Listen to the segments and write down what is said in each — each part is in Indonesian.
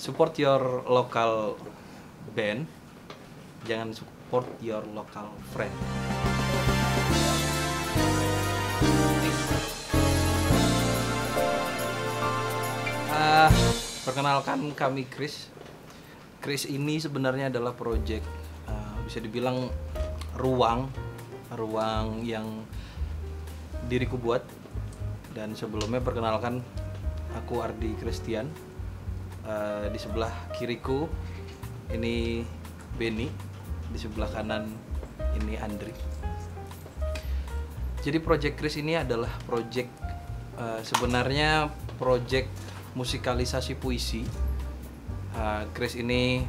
support your local band, jangan support your local friend. Perkenalkan, kami Chris. Chris ini sebenarnya adalah project bisa dibilang ruang yang diriku buat. Dan sebelumnya perkenalkan, aku Ardi Christian. Di sebelah kiriku ini Benny, di sebelah kanan ini Andri. Jadi project Chris ini adalah project sebenarnya project musikalisasi puisi. Chris ini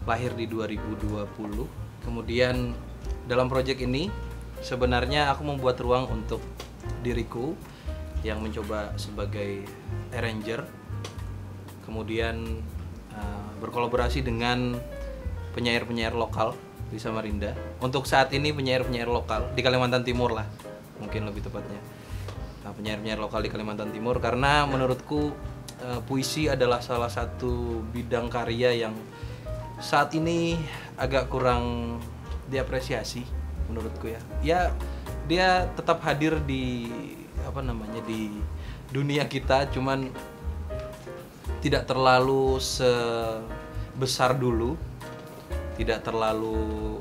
lahir di 2020. Kemudian dalam project ini sebenarnya aku membuat ruang untuk diriku yang mencoba sebagai arranger, kemudian berkolaborasi dengan penyair-penyair lokal di Samarinda. Untuk saat ini penyair-penyair lokal di Kalimantan Timur lah, mungkin lebih tepatnya. Penyair-penyair lokal di Kalimantan Timur, karena menurutku puisi adalah salah satu bidang karya yang saat ini agak kurang diapresiasi menurutku ya. Ya, dia tetap hadir di di dunia kita, cuman tidak terlalu sebesar dulu, tidak terlalu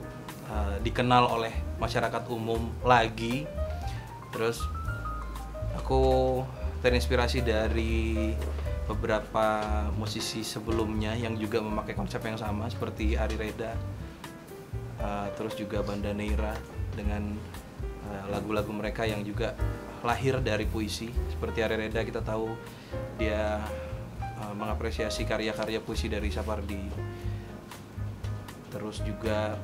dikenal oleh masyarakat umum lagi. Terus aku terinspirasi dari beberapa musisi sebelumnya yang juga memakai konsep yang sama seperti Ari Reda, terus juga Banda Neira dengan lagu-lagu mereka yang juga lahir dari puisi. Seperti Ari Reda, kita tahu dia mengapresiasi karya-karya puisi dari Sapardi. Terus juga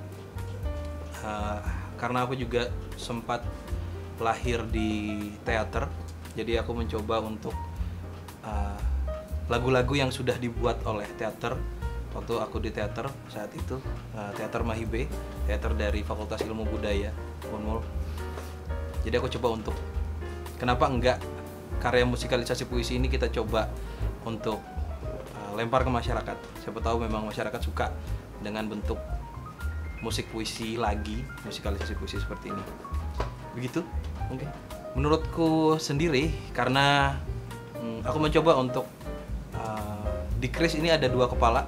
karena aku juga sempat lahir di teater, jadi aku mencoba untuk lagu-lagu yang sudah dibuat oleh teater. Waktu aku di teater saat itu, teater Mahibe, teater dari Fakultas Ilmu Budaya Unmul. Jadi aku coba untuk kenapa enggak karya musikalisasi puisi ini kita coba untuk lempar ke masyarakat. Siapa tahu memang masyarakat suka dengan bentuk musik puisi lagi, musikalisasi puisi seperti ini. Begitu mungkin menurutku sendiri, karena aku mencoba untuk di Chris ini ada dua kepala,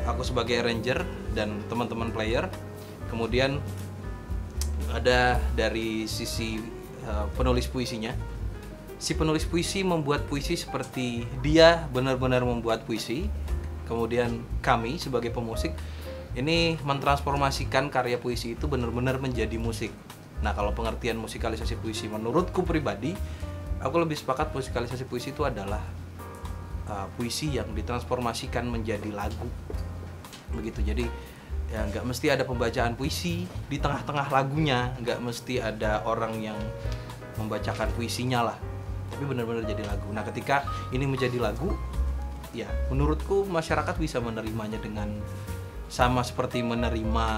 aku sebagai arranger dan teman-teman player, kemudian ada dari sisi penulis puisinya. Si penulis puisi membuat puisi seperti dia benar-benar membuat puisi, kemudian kami sebagai pemusik ini mentransformasikan karya puisi itu benar-benar menjadi musik. Nah, kalau pengertian musikalisasi puisi menurutku pribadi, aku lebih sepakat musikalisasi puisi itu adalah puisi yang ditransformasikan menjadi lagu. Begitu. Jadi ya nggak mesti ada pembacaan puisi di tengah-tengah lagunya, nggak mesti ada orang yang membacakan puisinya lah, tapi benar-benar jadi lagu. Nah, ketika ini menjadi lagu, ya menurutku masyarakat bisa menerimanya dengan sama seperti menerima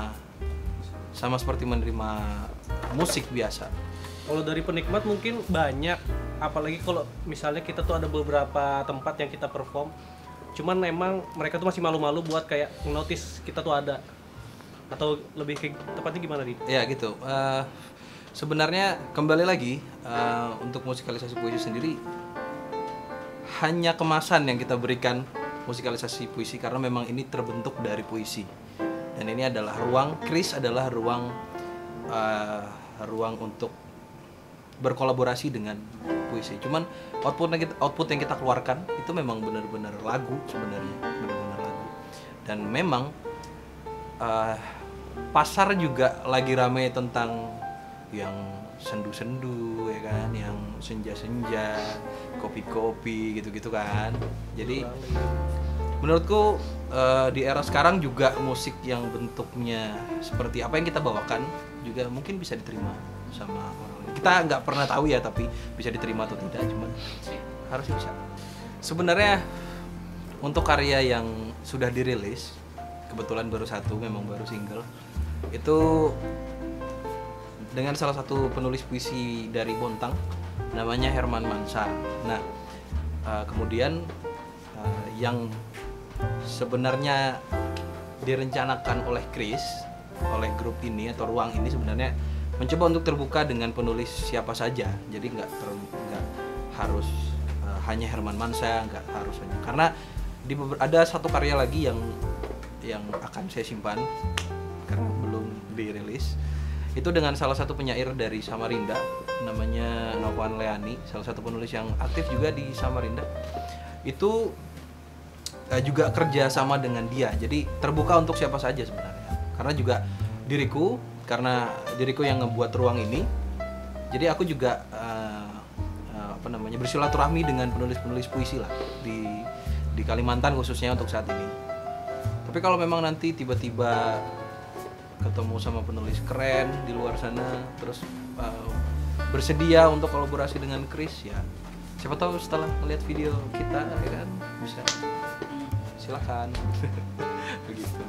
musik biasa. Kalau dari penikmat mungkin banyak, apalagi kalau misalnya kita tuh ada beberapa tempat yang kita perform, cuman memang mereka tuh masih malu-malu buat kayak notice kita tuh ada, atau lebih tepatnya gimana Di? Ya gitu. Sebenarnya kembali lagi untuk musikalisasi puisi sendiri hanya kemasan yang kita berikan musikalisasi puisi, karena memang ini terbentuk dari puisi. Dan ini adalah ruang, Chris adalah ruang untuk berkolaborasi dengan puisi. Cuman output yang kita keluarkan itu memang benar-benar lagu sebenarnya, benar-benar lagu. Dan memang pasar juga lagi rame tentang yang sendu-sendu ya kan, yang senja-senja, kopi-kopi gitu-gitu kan. Jadi menurutku di era sekarang juga musik yang bentuknya seperti apa yang kita bawakan juga mungkin bisa diterima sama orang. Kita nggak pernah tahu ya, tapi bisa diterima atau tidak, cuman harusnya bisa. Sebenarnya untuk karya yang sudah dirilis, kebetulan baru satu, memang baru single, itu dengan salah satu penulis puisi dari Bontang namanya Herman Mansa. Nah, kemudian yang sebenarnya direncanakan oleh Chris, oleh grup ini atau ruang ini sebenarnya mencoba untuk terbuka dengan penulis siapa saja. Jadi nggak harus hanya Herman Mansa, nggak harus hanya, karena ada satu karya lagi yang akan saya simpan karena belum dirilis. Itu dengan salah satu penyair dari Samarinda, namanya Novan Leani, salah satu penulis yang aktif juga di Samarinda. Itu juga kerja sama dengan dia, jadi terbuka untuk siapa saja sebenarnya. Karena juga karena diriku yang ngebuat ruang ini, jadi aku juga bersilaturahmi dengan penulis-penulis puisi lah di Kalimantan khususnya untuk saat ini. Tapi kalau memang nanti tiba-tiba ketemu sama penulis keren di luar sana, terus bersedia untuk kolaborasi dengan Chris, ya siapa tahu setelah melihat video kita, ya kan, bisa, silakan. Begitu.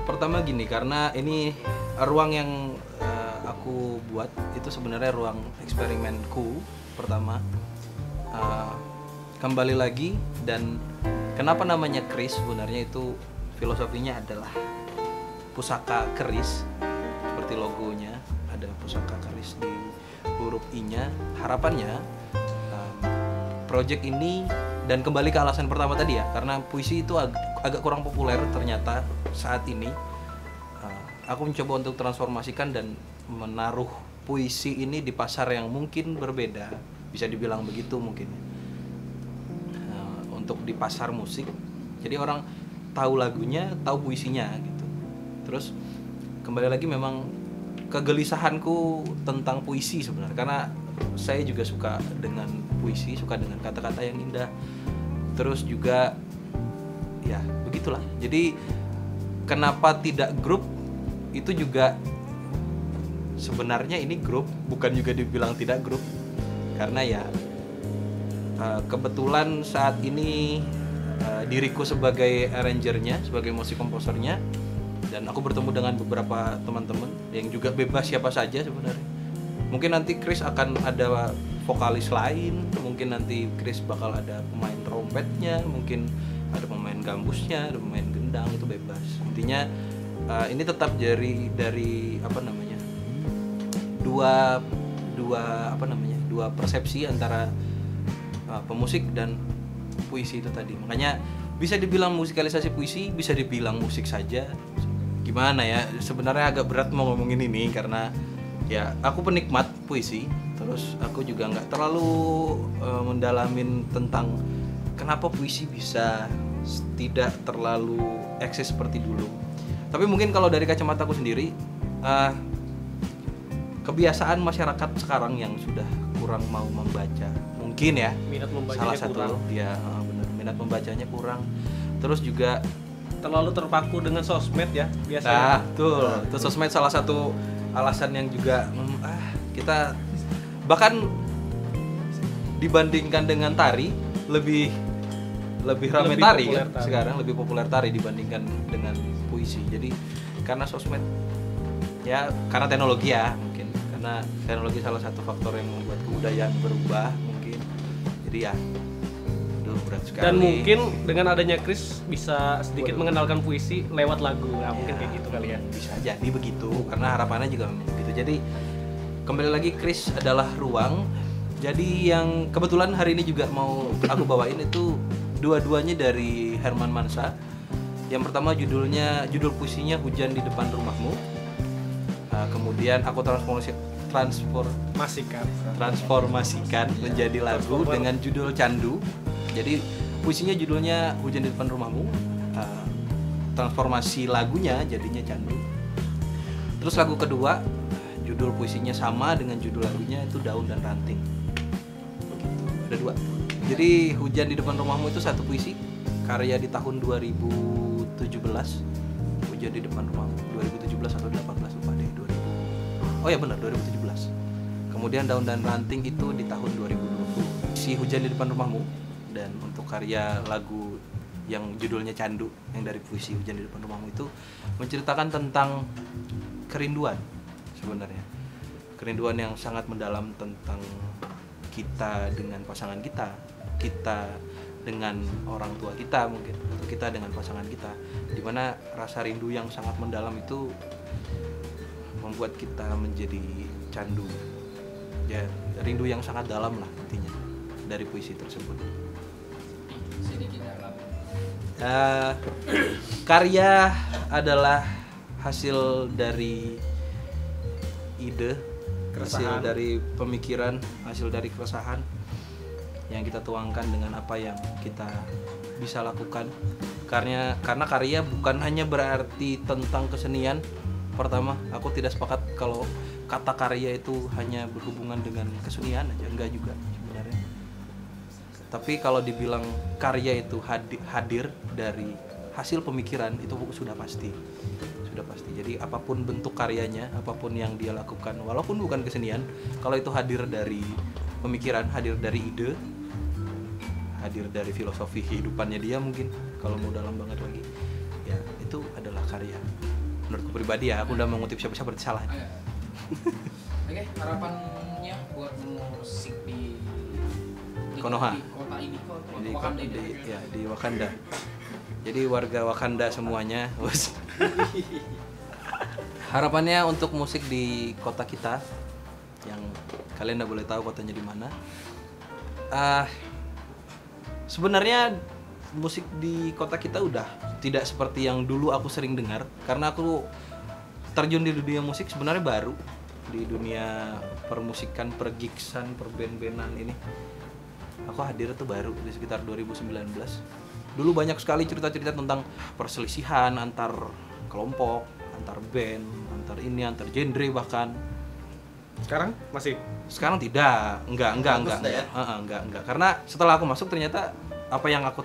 Pertama gini, karena ini ruang yang aku buat itu sebenarnya ruang eksperimenku pertama. Kembali lagi, dan kenapa namanya Chris, sebenarnya itu filosofinya adalah pusaka keris, seperti logonya ada pusaka keris di huruf I-nya. Harapannya project ini, dan kembali ke alasan pertama tadi ya, karena puisi itu agak kurang populer ternyata saat ini. Aku mencoba untuk transformasikan dan menaruh puisi ini di pasar yang mungkin berbeda, bisa dibilang begitu mungkin, untuk di pasar musik. Jadi orang tahu lagunya, tahu puisinya gitu. Terus kembali lagi, memang kegelisahanku tentang puisi sebenarnya, karena saya juga suka dengan puisi, suka dengan kata-kata yang indah. Terus juga ya begitulah. Jadi kenapa tidak grup, itu juga sebenarnya ini grup, bukan juga dibilang tidak grup, karena ya kebetulan saat ini diriku sebagai arrangernya, sebagai musik komposernya, dan aku bertemu dengan beberapa teman-teman yang juga bebas siapa saja sebenarnya. Mungkin nanti Chris akan ada vokalis lain, mungkin nanti Chris bakal ada pemain trompetnya, mungkin ada pemain gambusnya, ada pemain gendang, itu bebas. Intinya ini tetap dari dua persepsi antara pemusik dan puisi itu tadi. Makanya bisa dibilang musikalisasi puisi, bisa dibilang musik saja. Gimana ya, sebenarnya agak berat mau ngomongin ini karena ya aku penikmat puisi, terus aku juga nggak terlalu mendalamin tentang kenapa puisi bisa tidak terlalu eksis seperti dulu. Tapi mungkin kalau dari kacamata aku sendiri, kebiasaan masyarakat sekarang yang sudah kurang mau membaca, mungkin ya, minat membacanya salah satu kurang. Ya benar, minat membacanya kurang. Terus juga Terlalu terpaku dengan sosmed ya biasanya. nah, betul. Itu sosmed salah satu alasan yang juga kita bahkan dibandingkan dengan tari lebih ramai tari kan tari. Sekarang lebih populer tari dibandingkan dengan puisi. Jadi karena sosmed, ya karena teknologi ya, mungkin karena teknologi salah satu faktor yang membuat kebudayaan berubah mungkin. Jadi ya berat sekali. Dan mungkin dengan adanya Chris bisa sedikit mengenalkan puisi lewat lagu. Nah, mungkin kayak gitu kali ya. Bisa jadi begitu, karena harapannya juga memang begitu. Jadi kembali lagi, Chris adalah ruang. Jadi yang kebetulan hari ini juga mau aku bawain itu dua-duanya dari Herman Mansa. Yang pertama judul puisinya Hujan di Depan Rumahmu. Kemudian aku transformasikan menjadi lagu dengan judul Candu. Jadi puisinya judulnya Hujan di Depan Rumahmu, transformasi lagunya jadinya Candu. Terus lagu kedua, judul puisinya sama dengan judul lagunya, itu Daun dan Ranting. Begitu. Ada dua. Jadi Hujan di Depan Rumahmu itu satu puisi karya di tahun 2017. Hujan di Depan Rumahmu 2017 atau 2018 lupa deh, 2000. Oh ya benar, 2017. Kemudian Daun dan Ranting itu di tahun 2020. Si Hujan di Depan Rumahmu, dan untuk karya lagu yang judulnya Candu yang dari puisi Hujan di Depan Rumahmu itu menceritakan tentang kerinduan sebenarnya. Kerinduan yang sangat mendalam tentang kita dengan pasangan kita dengan orang tua kita mungkin, atau kita dengan pasangan kita, dimana rasa rindu yang sangat mendalam itu membuat kita menjadi candu. Ya, rindu yang sangat dalam lah intinya dari puisi tersebut. Sedikit dalam. Karya adalah hasil dari ide, hasil dari pemikiran, hasil dari keresahan yang kita tuangkan dengan apa yang kita bisa lakukan. Karena karya bukan hanya berarti tentang kesenian. Pertama, aku tidak sepakat kalau kata karya itu hanya berhubungan dengan kesenian aja, enggak juga sebenarnya. Tapi kalau dibilang karya itu hadir dari hasil pemikiran, itu sudah pasti. Jadi apapun bentuk karyanya, apapun yang dia lakukan, walaupun bukan kesenian, kalau itu hadir dari pemikiran, hadir dari ide, hadir dari filosofi kehidupannya dia mungkin, kalau mau dalam banget lagi, ya itu adalah karya. Menurutku pribadi ya, aku udah mengutip siapa-siapa berarti salah. Oke, harapannya buat musik di Konoha. di kota ini, Di, Wakanda ini. di Wakanda. Jadi warga Wakanda semuanya. Harapannya untuk musik di kota kita, yang kalian udah boleh tahu kotanya di mana. Sebenarnya musik di kota kita udah tidak seperti yang dulu aku sering dengar, karena aku terjun di dunia musik sebenarnya baru, di dunia permusikan, pergigsan, perband-bandan ini. Aku hadir tuh baru di sekitar 2019. Dulu banyak sekali cerita-cerita tentang perselisihan antar kelompok, antar band, antar ini, antar genre bahkan. Sekarang masih? Sekarang tidak, enggak. Ya? Enggak. Karena setelah aku masuk ternyata apa yang aku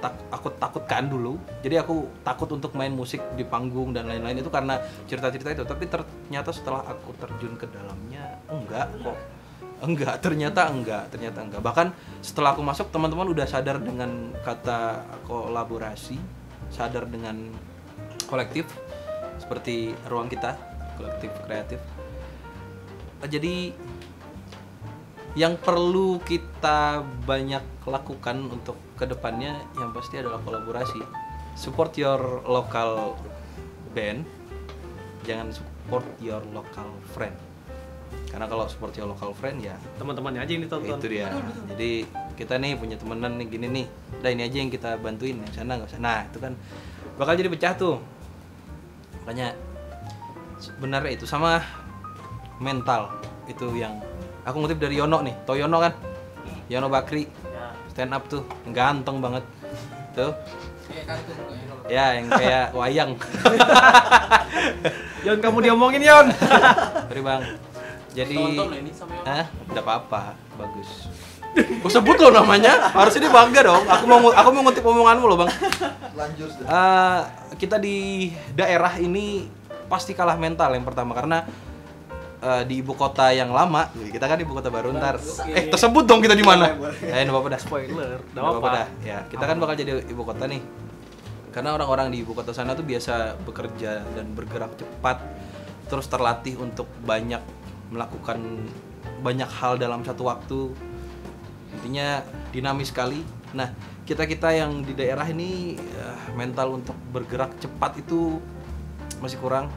takutkan dulu. Jadi aku takut untuk main musik di panggung dan lain-lain itu karena cerita-cerita itu. Tapi ternyata setelah aku terjun ke dalamnya, ternyata enggak. Bahkan setelah aku masuk, teman-teman udah sadar dengan kata kolaborasi, sadar dengan kolektif seperti ruang kita, kolektif kreatif. Jadi yang perlu kita banyak lakukan untuk kedepannya yang pasti adalah kolaborasi. Support your local band, jangan support your local friend. Karena kalau support your local friend ya Teman-temannya aja yang ditonton. itu dia. Jadi kita nih punya temenan nih gini nih, udah ini aja yang kita bantuin, yang sana nggak usah. Nah itu kan bakal jadi pecah tuh. Makanya sebenarnya itu sama mental itu yang aku ngutip dari Yono nih, tau Yono kan? Yono Bakri, stand up tuh, ganteng banget tuh. Kartun Ya yang kayak wayang. Yon, kamu diomongin Yon. Sorry bang. Jadi, tonton ini sama Yono. udah apa-apa, bagus. Gue sebut lo namanya, harusnya dia bangga dong. Aku mau ngutip omonganmu loh bang. Lanjut. Kita di daerah ini pasti kalah mental yang pertama karena di ibu kota yang lama, kita kan di ibu kota baru ntar. Tersebut dong kita di mana? Nggak apa-apa dah. Spoiler. Nggak apa-apa dah. Ya, kita kan bakal jadi ibu kota nih. Karena orang-orang di ibu kota sana tuh biasa bekerja dan bergerak cepat, terus terlatih untuk melakukan banyak hal dalam satu waktu. Intinya dinamis sekali. Nah, kita yang di daerah ini mental untuk bergerak cepat itu masih kurang.